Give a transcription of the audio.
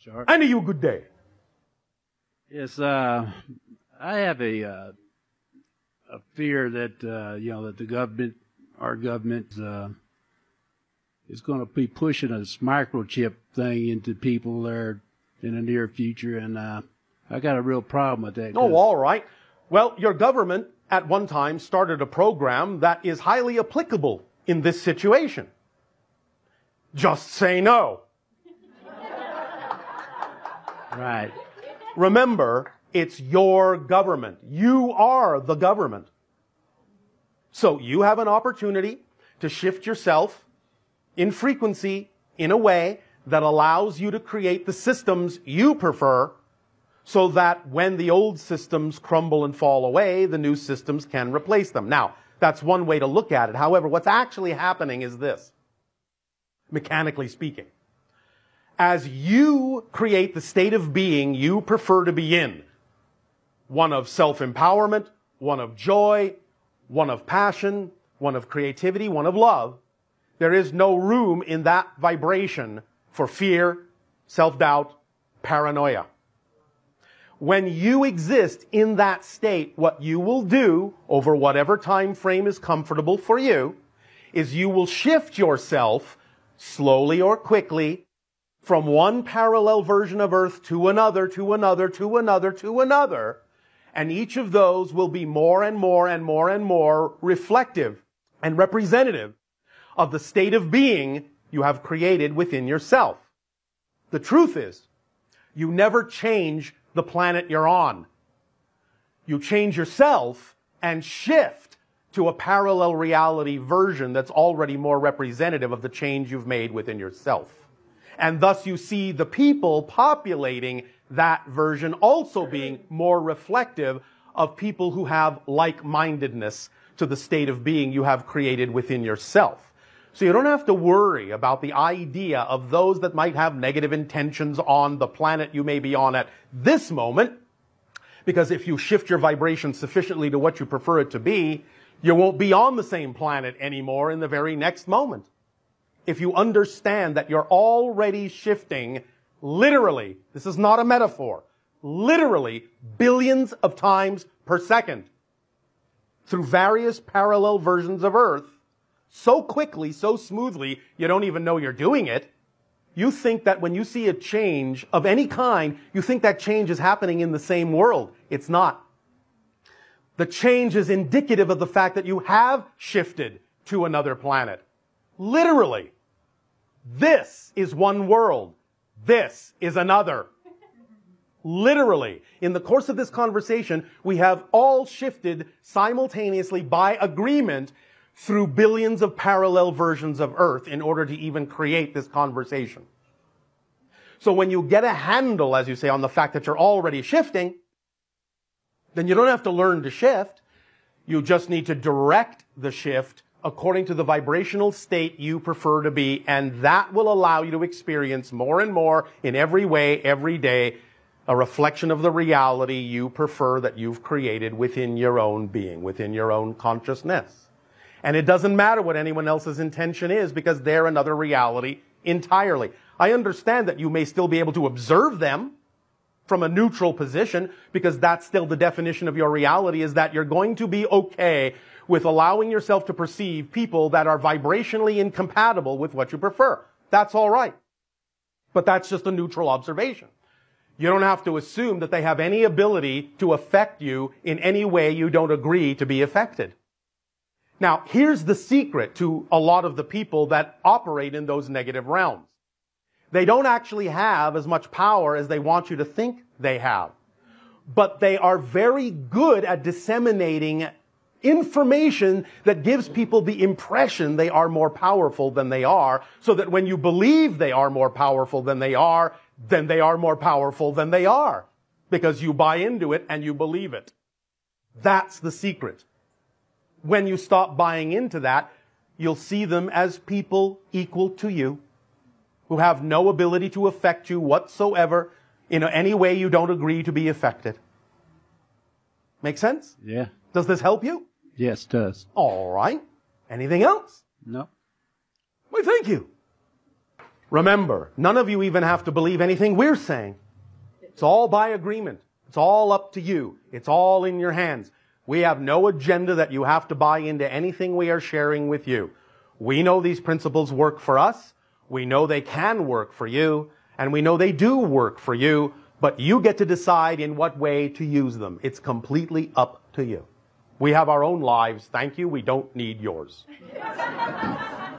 Sure. And to you, good day. Yes, I have a fear that that the government, our government, is going to be pushing this microchip thing into people there in the near future, and I got a real problem with that. Oh, all right. Well, your government at one time started a program that is highly applicable in this situation. Just say no. Right. Remember, it's your government. You are the government. So you have an opportunity to shift yourself in frequency in a way that allows you to create the systems you prefer, so that when the old systems crumble and fall away, the new systems can replace them. Now, that's one way to look at it. However, what's actually happening is this, mechanically speaking. As you create the state of being you prefer to be in, one of self-empowerment, one of joy, one of passion, one of creativity, one of love, there is no room in that vibration for fear, self-doubt, paranoia. When you exist in that state, what you will do over whatever time frame is comfortable for you is you will shift yourself slowly or quickly from one parallel version of Earth to another, to another, to another, to another, and each of those will be more and more and more and more reflective and representative of the state of being you have created within yourself. The truth is, you never change the planet you're on. You change yourself and shift to a parallel reality version that's already more representative of the change you've made within yourself. And thus you see the people populating that version also being more reflective of people who have like-mindedness to the state of being you have created within yourself. So you don't have to worry about the idea of those that might have negative intentions on the planet you may be on at this moment, because if you shift your vibration sufficiently to what you prefer it to be, you won't be on the same planet anymore in the very next moment. If you understand that you're already shifting, literally, this is not a metaphor, literally billions of times per second through various parallel versions of Earth, so quickly, so smoothly, you don't even know you're doing it. You think that when you see a change of any kind, you think that change is happening in the same world. It's not. The change is indicative of the fact that you have shifted to another planet. Literally. This is one world. This is another. Literally. In the course of this conversation, we have all shifted simultaneously by agreement through billions of parallel versions of Earth in order to even create this conversation. So when you get a handle, as you say, on the fact that you're already shifting, then you don't have to learn to shift. You just need to direct the shift according to the vibrational state you prefer to be, and that will allow you to experience more and more in every way, every day, a reflection of the reality you prefer that you've created within your own being, within your own consciousness. And it doesn't matter what anyone else's intention is, because they're another reality entirely. I understand that you may still be able to observe them from a neutral position, because that's still the definition of your reality, is that you're going to be okay with allowing yourself to perceive people that are vibrationally incompatible with what you prefer. That's all right. But that's just a neutral observation. You don't have to assume that they have any ability to affect you in any way you don't agree to be affected. Now, here's the secret to a lot of the people that operate in those negative realms. They don't actually have as much power as they want you to think they have. But they are very good at disseminating information that gives people the impression they are more powerful than they are, so that when you believe they are more powerful than they are, then they are more powerful than they are, because you buy into it and you believe it. That's the secret. When you stop buying into that, you'll see them as people equal to you, who have no ability to affect you whatsoever in any way you don't agree to be affected. Make sense? Yeah. Does this help you? Yes, it does. All right. Anything else? No. Well, thank you. Remember, none of you even have to believe anything we're saying. It's all by agreement. It's all up to you. It's all in your hands. We have no agenda that you have to buy into anything we are sharing with you. We know these principles work for us. We know they can work for you. And we know they do work for you. But you get to decide in what way to use them. It's completely up to you. We have our own lives. Thank you. We don't need yours.